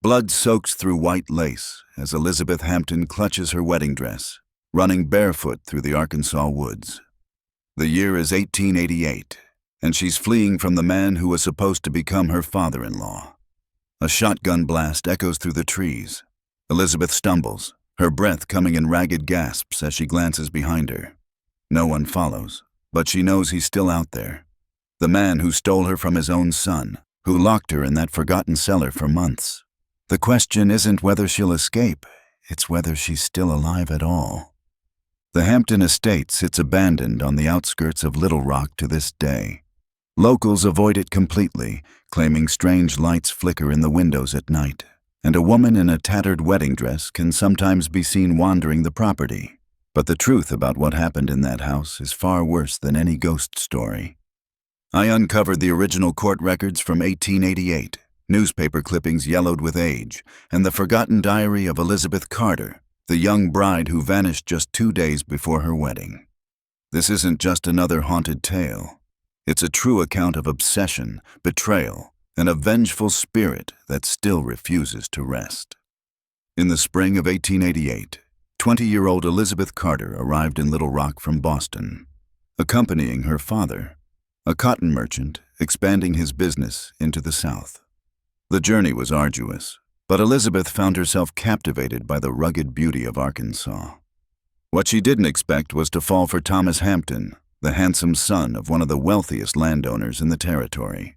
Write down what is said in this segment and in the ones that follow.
Blood soaks through white lace as Elizabeth Hampton clutches her wedding dress, running barefoot through the Arkansas woods. The year is 1888, and she's fleeing from the man who was supposed to become her father-in-law. A shotgun blast echoes through the trees. Elizabeth stumbles, her breath coming in ragged gasps as she glances behind her. No one follows, but she knows he's still out there. The man who stole her from his own son, who locked her in that forgotten cellar for months. The question isn't whether she'll escape, it's whether she's still alive at all. The Hampton estate sits abandoned on the outskirts of Little Rock to this day. Locals avoid it completely, claiming strange lights flicker in the windows at night, and a woman in a tattered wedding dress can sometimes be seen wandering the property. But the truth about what happened in that house is far worse than any ghost story. I uncovered the original court records from 1888, newspaper clippings yellowed with age, and the forgotten diary of Elizabeth Carter, the young bride who vanished just 2 days before her wedding. This isn't just another haunted tale. It's a true account of obsession, betrayal, and a vengeful spirit that still refuses to rest. In the spring of 1888, 20-year-old Elizabeth Carter arrived in Little Rock from Boston, accompanying her father, a cotton merchant expanding his business into the South. The journey was arduous, but Elizabeth found herself captivated by the rugged beauty of Arkansas. What she didn't expect was to fall for Thomas Hampton, the handsome son of one of the wealthiest landowners in the territory.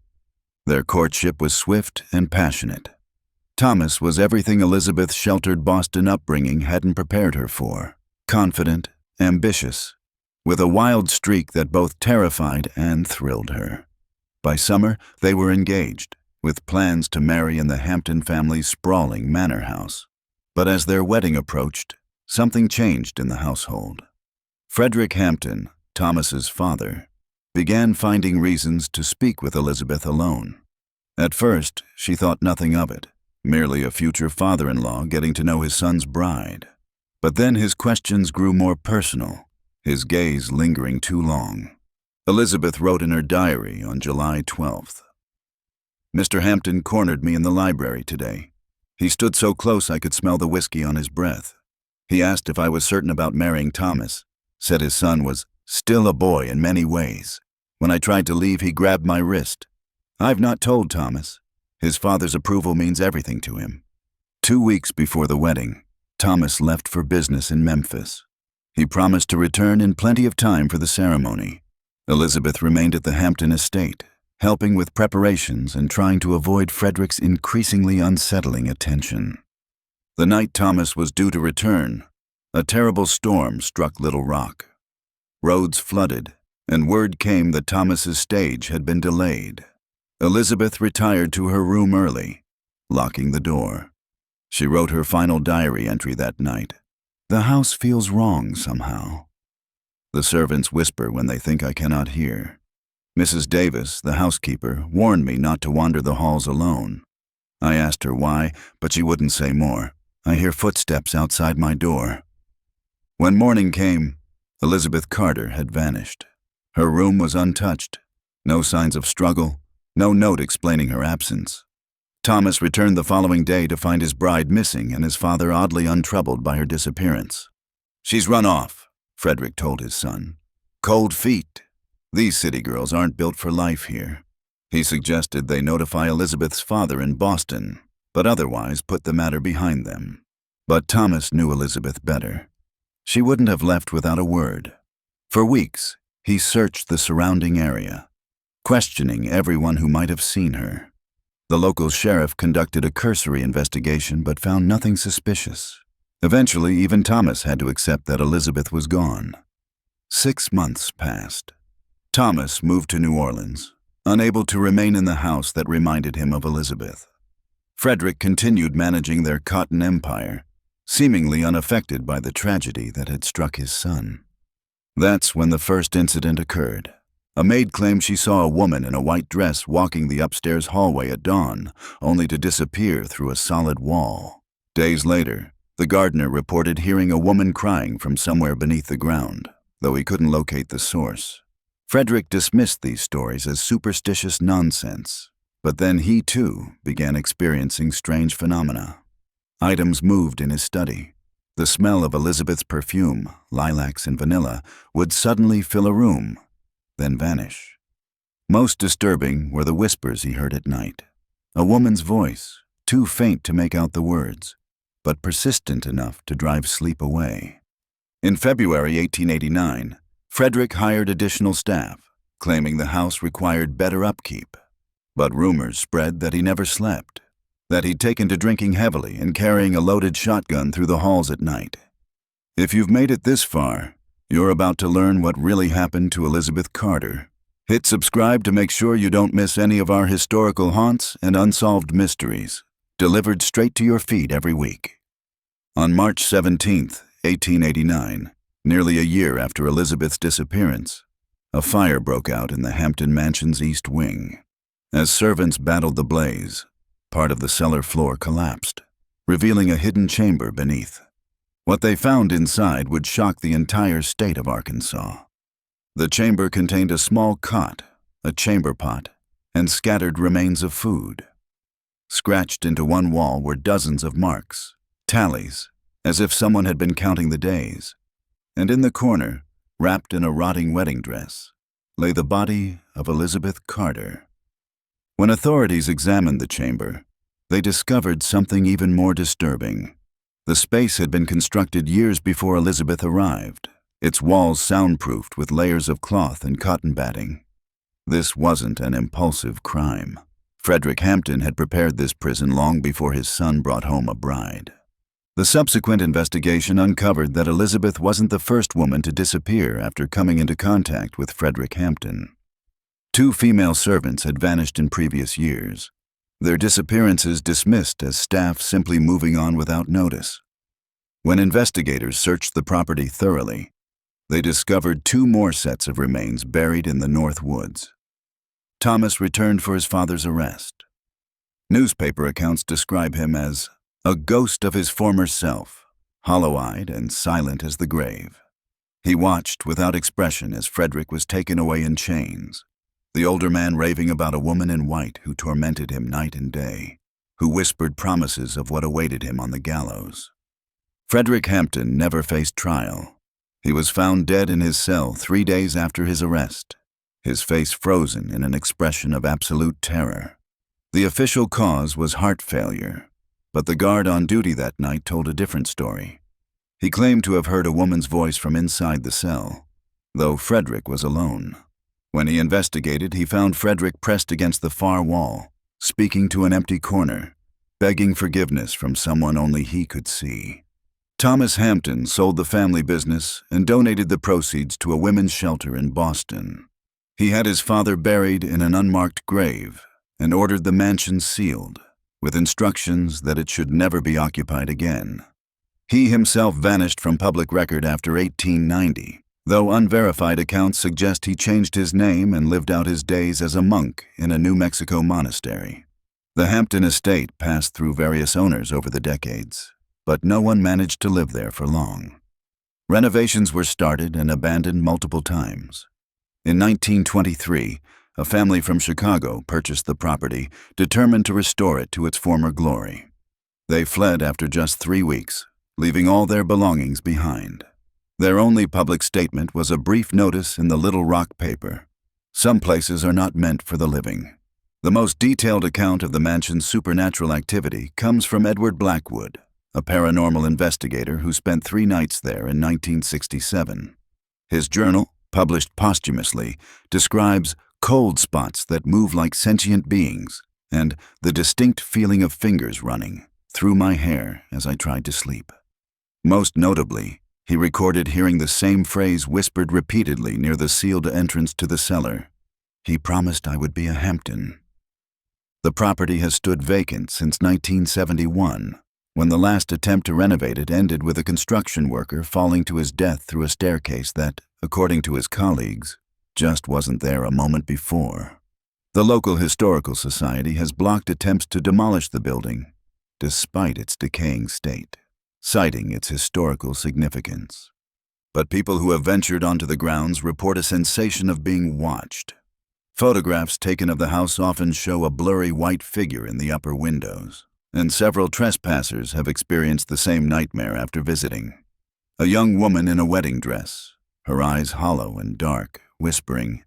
Their courtship was swift and passionate. Thomas was everything Elizabeth's sheltered Boston upbringing hadn't prepared her for: confident, ambitious, with a wild streak that both terrified and thrilled her. By summer, they were engaged, with plans to marry in the Hampton family's sprawling manor house. But as their wedding approached, something changed in the household. Frederick Hampton, Thomas's father, began finding reasons to speak with Elizabeth alone. At first, she thought nothing of it, merely a future father-in-law getting to know his son's bride. But then his questions grew more personal, his gaze lingering too long. Elizabeth wrote in her diary on July 12th. Mr. Hampton cornered me in the library today. He stood so close I could smell the whiskey on his breath. He asked if I was certain about marrying Thomas, said his son was still a boy in many ways. When I tried to leave, he grabbed my wrist. I've not told Thomas. His father's approval means everything to him. 2 weeks before the wedding, Thomas left for business in Memphis. He promised to return in plenty of time for the ceremony. Elizabeth remained at the Hampton estate, helping with preparations and trying to avoid Frederick's increasingly unsettling attention. The night Thomas was due to return, a terrible storm struck Little Rock. Roads flooded, and word came that Thomas's stage had been delayed. Elizabeth retired to her room early, locking the door. She wrote her final diary entry that night. The house feels wrong somehow. The servants whisper when they think I cannot hear. Mrs. Davis, the housekeeper, warned me not to wander the halls alone. I asked her why, but she wouldn't say more. I hear footsteps outside my door. When morning came, Elizabeth Carter had vanished. Her room was untouched. No signs of struggle, no note explaining her absence. Thomas returned the following day to find his bride missing and his father oddly untroubled by her disappearance. She's run off, Frederick told his son. Cold feet. These city girls aren't built for life here. He suggested they notify Elizabeth's father in Boston, but otherwise put the matter behind them. But Thomas knew Elizabeth better. She wouldn't have left without a word. For weeks, he searched the surrounding area, questioning everyone who might have seen her. The local sheriff conducted a cursory investigation but found nothing suspicious. Eventually, even Thomas had to accept that Elizabeth was gone. 6 months passed. Thomas moved to New Orleans, unable to remain in the house that reminded him of Elizabeth. Frederick continued managing their cotton empire, seemingly unaffected by the tragedy that had struck his son. That's when the first incident occurred. A maid claimed she saw a woman in a white dress walking the upstairs hallway at dawn, only to disappear through a solid wall. Days later, the gardener reported hearing a woman crying from somewhere beneath the ground, though he couldn't locate the source. Frederick dismissed these stories as superstitious nonsense. But then he, too, began experiencing strange phenomena. Items moved in his study. The smell of Elizabeth's perfume, lilacs and vanilla, would suddenly fill a room, then vanish. Most disturbing were the whispers he heard at night. A woman's voice, too faint to make out the words, but persistent enough to drive sleep away. In February 1889, Frederick hired additional staff, claiming the house required better upkeep. But rumors spread that he never slept, that he'd taken to drinking heavily and carrying a loaded shotgun through the halls at night. If you've made it this far, you're about to learn what really happened to Elizabeth Carter. Hit subscribe to make sure you don't miss any of our historical haunts and unsolved mysteries, delivered straight to your feed every week. On March 17, 1889, nearly a year after Elizabeth's disappearance, a fire broke out in the Hampton mansion's east wing. As servants battled the blaze, part of the cellar floor collapsed, revealing a hidden chamber beneath. What they found inside would shock the entire state of Arkansas. The chamber contained a small cot, a chamber pot, and scattered remains of food. Scratched into one wall were dozens of marks, tallies, as if someone had been counting the days. And in the corner, wrapped in a rotting wedding dress, lay the body of Elizabeth Carter. When authorities examined the chamber, they discovered something even more disturbing. The space had been constructed years before Elizabeth arrived, its walls soundproofed with layers of cloth and cotton batting. This wasn't an impulsive crime. Frederick Hampton had prepared this prison long before his son brought home a bride. The subsequent investigation uncovered that Elizabeth wasn't the first woman to disappear after coming into contact with Frederick Hampton. 2 female servants had vanished in previous years, their disappearances dismissed as staff simply moving on without notice. When investigators searched the property thoroughly, they discovered 2 more sets of remains buried in the North Woods. Thomas returned for his father's arrest. Newspaper accounts describe him as a ghost of his former self, hollow-eyed and silent as the grave. He watched without expression as Frederick was taken away in chains, the older man raving about a woman in white who tormented him night and day, who whispered promises of what awaited him on the gallows. Frederick Hampton never faced trial. He was found dead in his cell 3 days after his arrest, his face frozen in an expression of absolute terror. The official cause was heart failure, but the guard on duty that night told a different story. He claimed to have heard a woman's voice from inside the cell, though Frederick was alone. When he investigated, he found Frederick pressed against the far wall, speaking to an empty corner, begging forgiveness from someone only he could see. Thomas Hampton sold the family business and donated the proceeds to a women's shelter in Boston. He had his father buried in an unmarked grave and ordered the mansion sealed, with instructions that it should never be occupied again. He himself vanished from public record after 1890, though unverified accounts suggest he changed his name and lived out his days as a monk in a New Mexico monastery. The Hampton estate passed through various owners over the decades, but no one managed to live there for long. Renovations were started and abandoned multiple times. In 1923, a family from Chicago purchased the property, determined to restore it to its former glory. They fled after just 3 weeks, leaving all their belongings behind. Their only public statement was a brief notice in the Little Rock paper. Some places are not meant for the living. The most detailed account of the mansion's supernatural activity comes from Edward Blackwood, a paranormal investigator who spent 3 nights there in 1967. His journal, published posthumously, describes cold spots that move like sentient beings and the distinct feeling of fingers running through my hair as I tried to sleep. Most notably, he recorded hearing the same phrase whispered repeatedly near the sealed entrance to the cellar. He promised I would be a Hampton. The property has stood vacant since 1971, when the last attempt to renovate it ended with a construction worker falling to his death through a staircase that, according to his colleagues, just wasn't there a moment before. The local historical society has blocked attempts to demolish the building, despite its decaying state, citing its historical significance. But people who have ventured onto the grounds report a sensation of being watched. Photographs taken of the house often show a blurry white figure in the upper windows, and several trespassers have experienced the same nightmare after visiting. A young woman in a wedding dress, her eyes hollow and dark, whispering,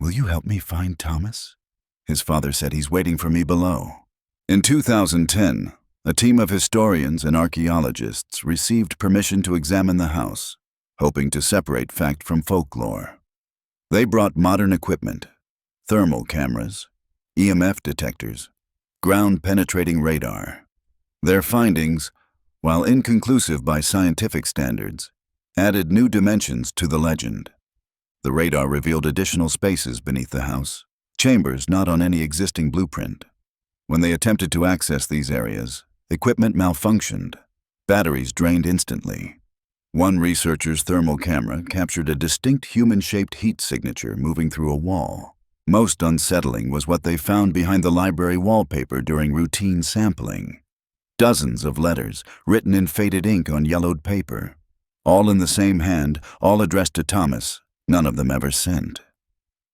"Will you help me find Thomas? His father said he's waiting for me below." In 2010, a team of historians and archaeologists received permission to examine the house, hoping to separate fact from folklore. They brought modern equipment, thermal cameras, EMF detectors, ground-penetrating radar. Their findings, while inconclusive by scientific standards, added new dimensions to the legend. The radar revealed additional spaces beneath the house, chambers not on any existing blueprint. When they attempted to access these areas, equipment malfunctioned. Batteries drained instantly. One researcher's thermal camera captured a distinct human-shaped heat signature moving through a wall. Most unsettling was what they found behind the library wallpaper during routine sampling. Dozens of letters, written in faded ink on yellowed paper. All in the same hand, all addressed to Thomas, none of them ever sent.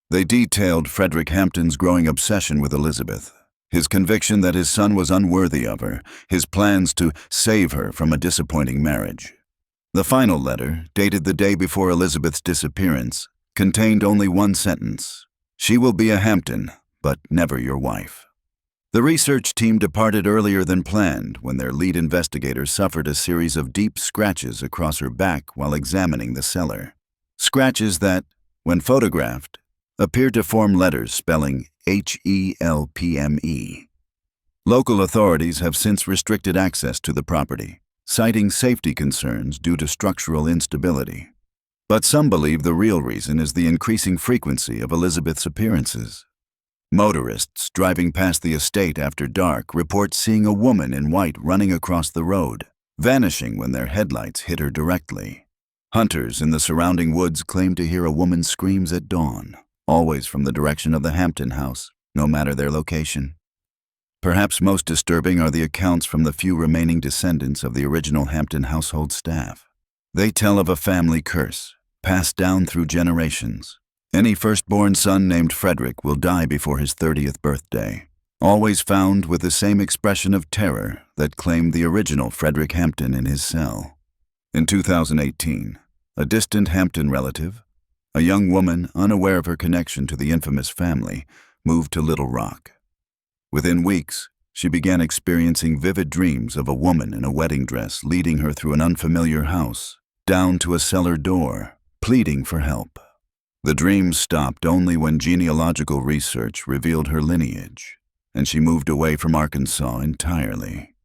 They detailed Frederick Hampton's growing obsession with Elizabeth, his conviction that his son was unworthy of her, his plans to save her from a disappointing marriage. The final letter, dated the day before Elizabeth's disappearance, contained only one sentence: "She will be a Hampton, but never your wife." The research team departed earlier than planned when their lead investigator suffered a series of deep scratches across her back while examining the cellar. Scratches that, when photographed, appeared to form letters spelling HELPME. Local authorities have since restricted access to the property, citing safety concerns due to structural instability. But some believe the real reason is the increasing frequency of Elizabeth's appearances. Motorists driving past the estate after dark report seeing a woman in white running across the road, vanishing when their headlights hit her directly. Hunters in the surrounding woods claim to hear a woman's screams at dawn, always from the direction of the Hampton house, no matter their location. Perhaps most disturbing are the accounts from the few remaining descendants of the original Hampton household staff. They tell of a family curse, passed down through generations. Any firstborn son named Frederick will die before his 30th birthday, always found with the same expression of terror that claimed the original Frederick Hampton in his cell. In 2018, a distant Hampton relative, a young woman unaware of her connection to the infamous family, moved to Little Rock. Within weeks, she began experiencing vivid dreams of a woman in a wedding dress leading her through an unfamiliar house, down to a cellar door, pleading for help. The dreams stopped only when genealogical research revealed her lineage, and she moved away from Arkansas entirely.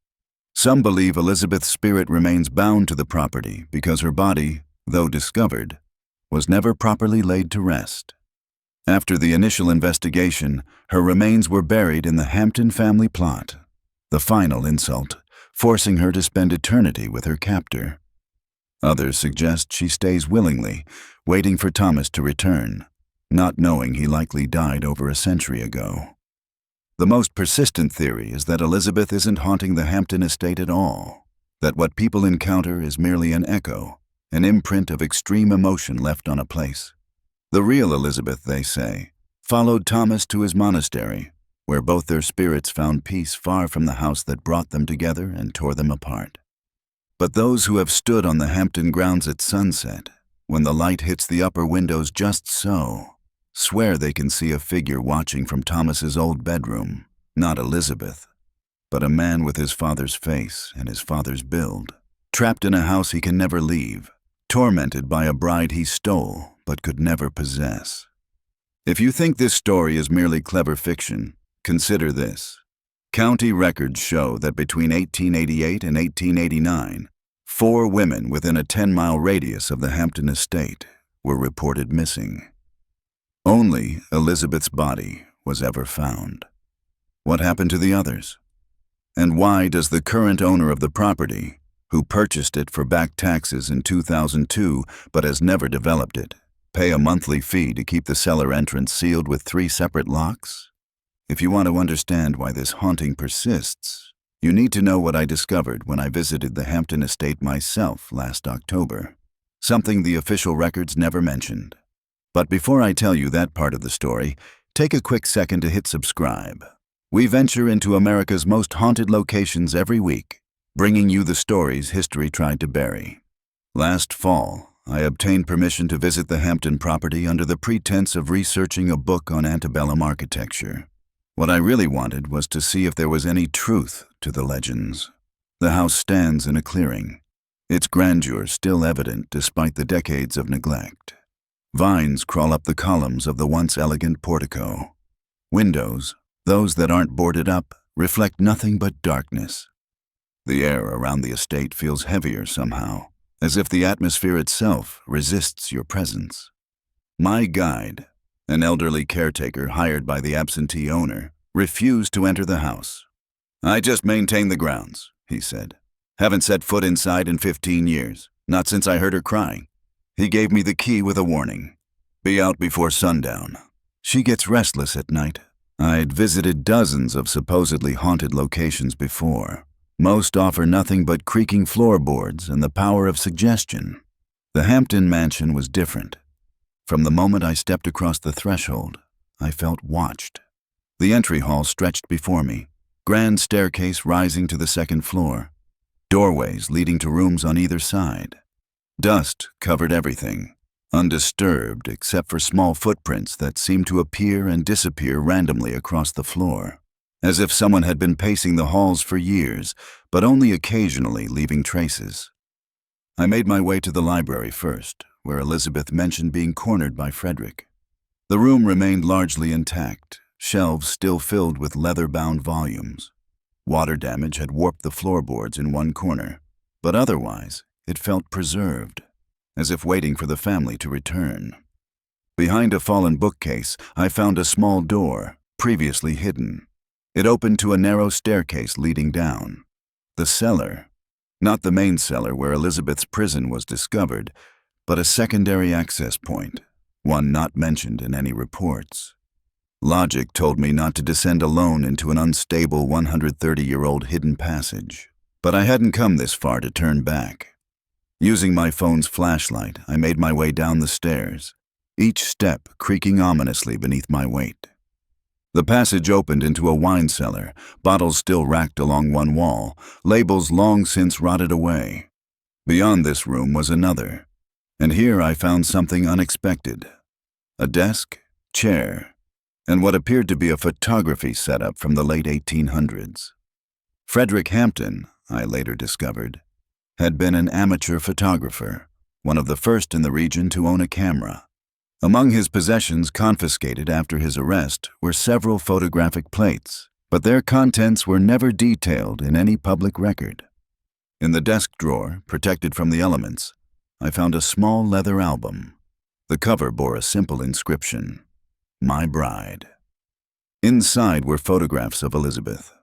Some believe Elizabeth's spirit remains bound to the property because her body, though discovered, was never properly laid to rest. After the initial investigation, her remains were buried in the Hampton family plot, the final insult, forcing her to spend eternity with her captor. Others suggest she stays willingly, waiting for Thomas to return, not knowing he likely died over a century ago. The most persistent theory is that Elizabeth isn't haunting the Hampton estate at all, that what people encounter is merely an echo, an imprint of extreme emotion left on a place. The real Elizabeth, they say, followed Thomas to his monastery, where both their spirits found peace far from the house that brought them together and tore them apart. But those who have stood on the Hampton grounds at sunset, when the light hits the upper windows just so, swear they can see a figure watching from Thomas's old bedroom, not Elizabeth, but a man with his father's face and his father's build, trapped in a house he can never leave, tormented by a bride he stole but could never possess. If you think this story is merely clever fiction, consider this. County records show that between 1888 and 1889, 4 women within a 10-mile radius of the Hampton estate were reported missing. Only Elizabeth's body was ever found. What happened to the others? And why does the current owner of the property, who purchased it for back taxes in 2002 but has never developed it, pay a monthly fee to keep the cellar entrance sealed with 3 separate locks? If you want to understand why this haunting persists, you need to know what I discovered when I visited the Hampton estate myself last October, something the official records never mentioned. But before I tell you that part of the story, take a quick second to hit subscribe. We venture into America's most haunted locations every week, bringing you the stories history tried to bury. Last fall, I obtained permission to visit the Hampton property under the pretense of researching a book on antebellum architecture. What I really wanted was to see if there was any truth to the legends. The house stands in a clearing, its grandeur still evident despite the decades of neglect. Vines crawl up the columns of the once elegant portico. Windows, those that aren't boarded up, reflect nothing but darkness. The air around the estate feels heavier somehow, as if the atmosphere itself resists your presence. My guide, an elderly caretaker hired by the absentee owner, refused to enter the house. "I just maintain the grounds," he said. "Haven't set foot inside in 15 years, not since I heard her crying." He gave me the key with a warning. "Be out before sundown. She gets restless at night." I'd visited dozens of supposedly haunted locations before. Most offer nothing but creaking floorboards and the power of suggestion. The Hampton mansion was different. From the moment I stepped across the threshold, I felt watched. The entry hall stretched before me, grand staircase rising to the second floor, doorways leading to rooms on either side. Dust covered everything, undisturbed except for small footprints that seemed to appear and disappear randomly across the floor, as if someone had been pacing the halls for years, but only occasionally leaving traces. I made my way to the library first, where Elizabeth mentioned being cornered by Frederick. The room remained largely intact, shelves still filled with leather-bound volumes. Water damage had warped the floorboards in one corner, but otherwise it felt preserved, as if waiting for the family to return. Behind a fallen bookcase, I found a small door, previously hidden. It opened to a narrow staircase leading down. The cellar, not the main cellar where Elizabeth's prison was discovered, but a secondary access point, one not mentioned in any reports. Logic told me not to descend alone into an unstable 130-year-old hidden passage, but I hadn't come this far to turn back. Using my phone's flashlight, I made my way down the stairs, each step creaking ominously beneath my weight. The passage opened into a wine cellar, bottles still racked along one wall, labels long since rotted away. Beyond this room was another, and here I found something unexpected. A desk, chair, and what appeared to be a photography setup from the late 1800s. Frederick Hampton, I later discovered, had been an amateur photographer, one of the first in the region to own a camera. Among his possessions confiscated after his arrest were several photographic plates, but their contents were never detailed in any public record. In the desk drawer, protected from the elements, I found a small leather album. The cover bore a simple inscription, "My Bride." Inside were photographs of Elizabeth,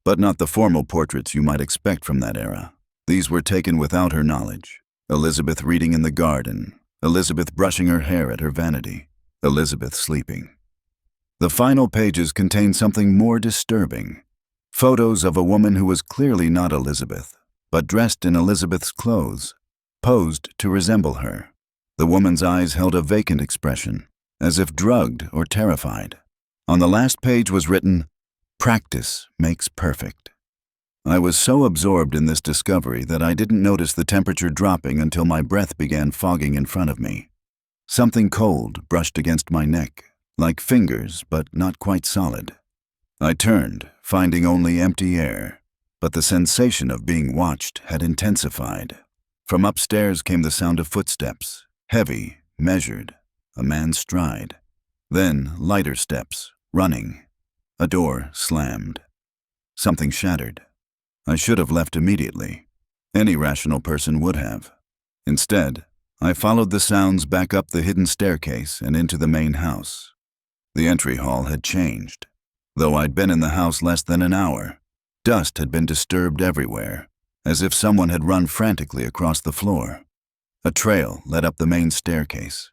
but not the formal portraits you might expect from that era. These were taken without her knowledge. Elizabeth reading in the garden, Elizabeth brushing her hair at her vanity, Elizabeth sleeping. The final pages contained something more disturbing. Photos of a woman who was clearly not Elizabeth, but dressed in Elizabeth's clothes, posed to resemble her. The woman's eyes held a vacant expression, as if drugged or terrified. On the last page was written, "Practice makes perfect." I was so absorbed in this discovery that I didn't notice the temperature dropping until my breath began fogging in front of me. Something cold brushed against my neck, like fingers, but not quite solid. I turned, finding only empty air, but the sensation of being watched had intensified. From upstairs came the sound of footsteps, heavy, measured, a man's stride. Then lighter steps, running. A door slammed. Something shattered. I should have left immediately. Any rational person would have. Instead, I followed the sounds back up the hidden staircase and into the main house. The entry hall had changed. Though I'd been in the house less than an hour, dust had been disturbed everywhere, as if someone had run frantically across the floor. A trail led up the main staircase.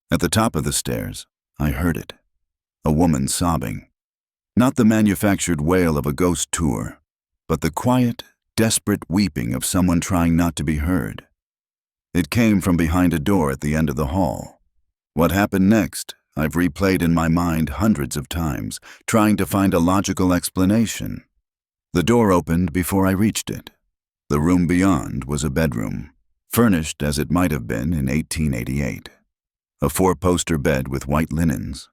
At the top of the stairs, I heard it. A woman sobbing. Not the manufactured wail of a ghost tour, but the quiet, desperate weeping of someone trying not to be heard. It came from behind a door at the end of the hall. What happened next, I've replayed in my mind hundreds of times, trying to find a logical explanation. The door opened before I reached it. The room beyond was a bedroom, furnished as it might have been in 1888. A four-poster bed with white linens,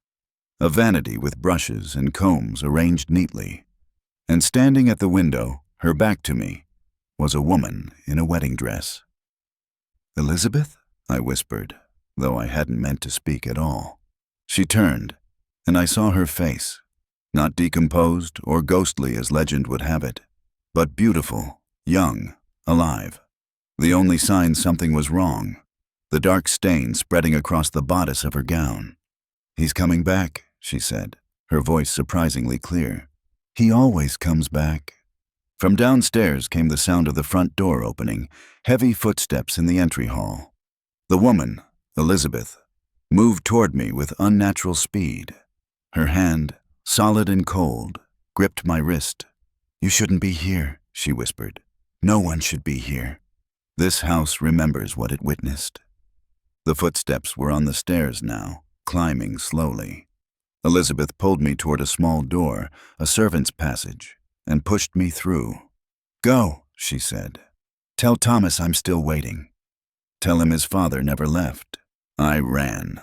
a vanity with brushes and combs arranged neatly, and standing at the window, her back to me, was a woman in a wedding dress. "Elizabeth?" I whispered, though I hadn't meant to speak at all. She turned, and I saw her face, not decomposed or ghostly as legend would have it, but beautiful, young, alive. The only sign something was wrong, the dark stain spreading across the bodice of her gown. "He's coming back," she said, her voice surprisingly clear. "He always comes back." From downstairs came the sound of the front door opening, heavy footsteps in the entry hall. The woman, Elizabeth, moved toward me with unnatural speed. Her hand, solid and cold, gripped my wrist. "You shouldn't be here," she whispered. "No one should be here. This house remembers what it witnessed." The footsteps were on the stairs now, climbing slowly. Elizabeth pulled me toward a small door, a servant's passage, and pushed me through. "Go," she said. "Tell Thomas I'm still waiting. Tell him his father never left." I ran.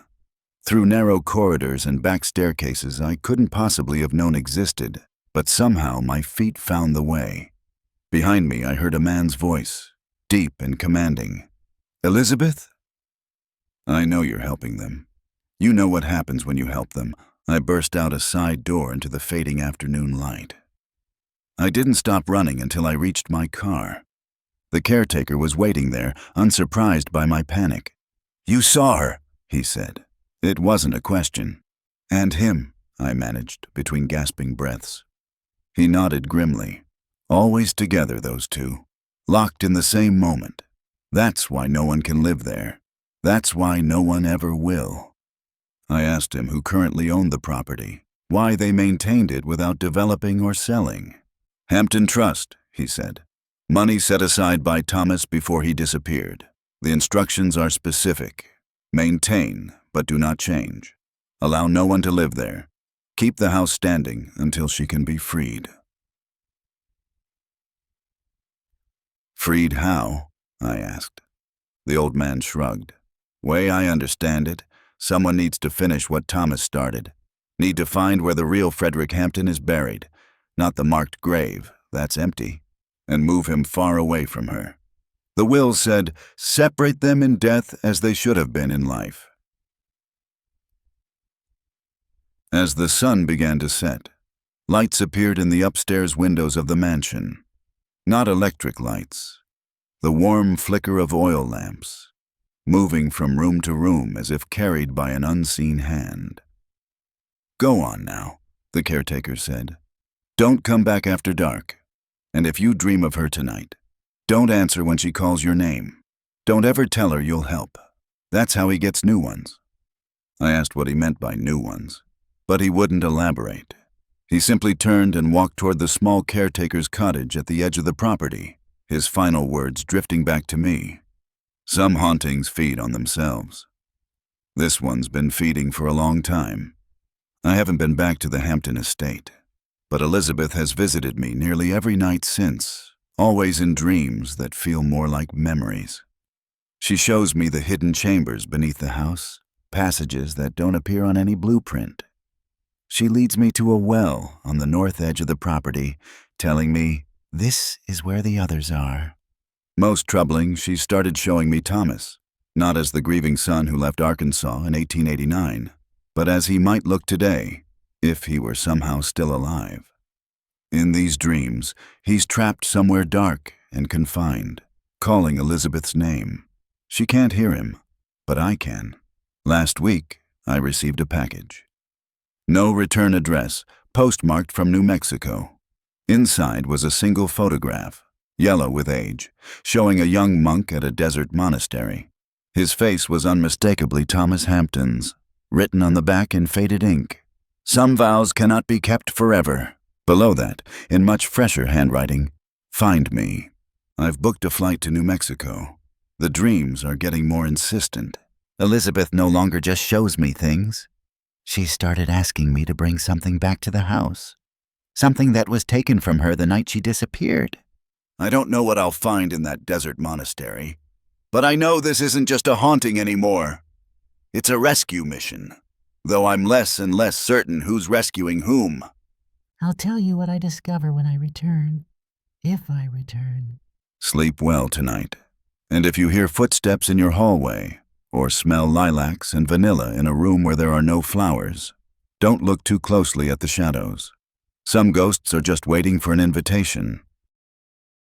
Through narrow corridors and back staircases I couldn't possibly have known existed, but somehow my feet found the way. Behind me I heard a man's voice, deep and commanding. "Elizabeth?" "I know you're helping them. You know what happens when you help them." I burst out a side door into the fading afternoon light. I didn't stop running until I reached my car. The caretaker was waiting there, unsurprised by my panic. "You saw her," he said. It wasn't a question. "And him," I managed, between gasping breaths. He nodded grimly. Always together, those two. Locked in the same moment. That's why no one can live there. That's why no one ever will. I asked him who currently owned the property, why they maintained it without developing or selling. "Hampton Trust," he said. "Money set aside by Thomas before he disappeared. The instructions are specific. Maintain, but do not change. Allow no one to live there. Keep the house standing until she can be freed." "Freed how?" I asked. The old man shrugged. "Way I understand it, someone needs to finish what Thomas started. Need to find where the real Frederick Hampton is buried, not the marked grave, that's empty, and move him far away from her. The will said, separate them in death as they should have been in life." As the sun began to set, lights appeared in the upstairs windows of the mansion. Not electric lights. The warm flicker of oil lamps, moving from room to room as if carried by an unseen hand. "Go on now," the caretaker said. "Don't come back after dark. And if you dream of her tonight, don't answer when she calls your name. Don't ever tell her you'll help. That's how he gets new ones." I asked what he meant by new ones, but he wouldn't elaborate. He simply turned and walked toward the small caretaker's cottage at the edge of the property, his final words drifting back to me. "Some hauntings feed on themselves. This one's been feeding for a long time. I haven't been back to the Hampton estate, but Elizabeth has visited me nearly every night since, always in dreams that feel more like memories. She shows me the hidden chambers beneath the house, passages that don't appear on any blueprint. She leads me to a well on the north edge of the property, telling me, 'This is where the others are.' Most troubling, she started showing me Thomas, not as the grieving son who left Arkansas in 1889, but as he might look today, if he were somehow still alive. In these dreams, he's trapped somewhere dark and confined, calling Elizabeth's name. She can't hear him, but I can. Last week, I received a package. No return address, postmarked from New Mexico. Inside was a single photograph, yellow with age, showing a young monk at a desert monastery. His face was unmistakably Thomas Hampton's, written on the back in faded ink. "Some vows cannot be kept forever." Below that, in much fresher handwriting, "Find me. I've booked a flight to New Mexico. The dreams are getting more insistent. Elizabeth no longer just shows me things. She started asking me to bring something back to the house. Something that was taken from her the night she disappeared. I don't know what I'll find in that desert monastery, but I know this isn't just a haunting anymore. It's a rescue mission, though I'm less and less certain who's rescuing whom. I'll tell you what I discover when I return. If I return. Sleep well tonight, and if you hear footsteps in your hallway, or smell lilacs and vanilla in a room where there are no flowers, don't look too closely at the shadows. Some ghosts are just waiting for an invitation,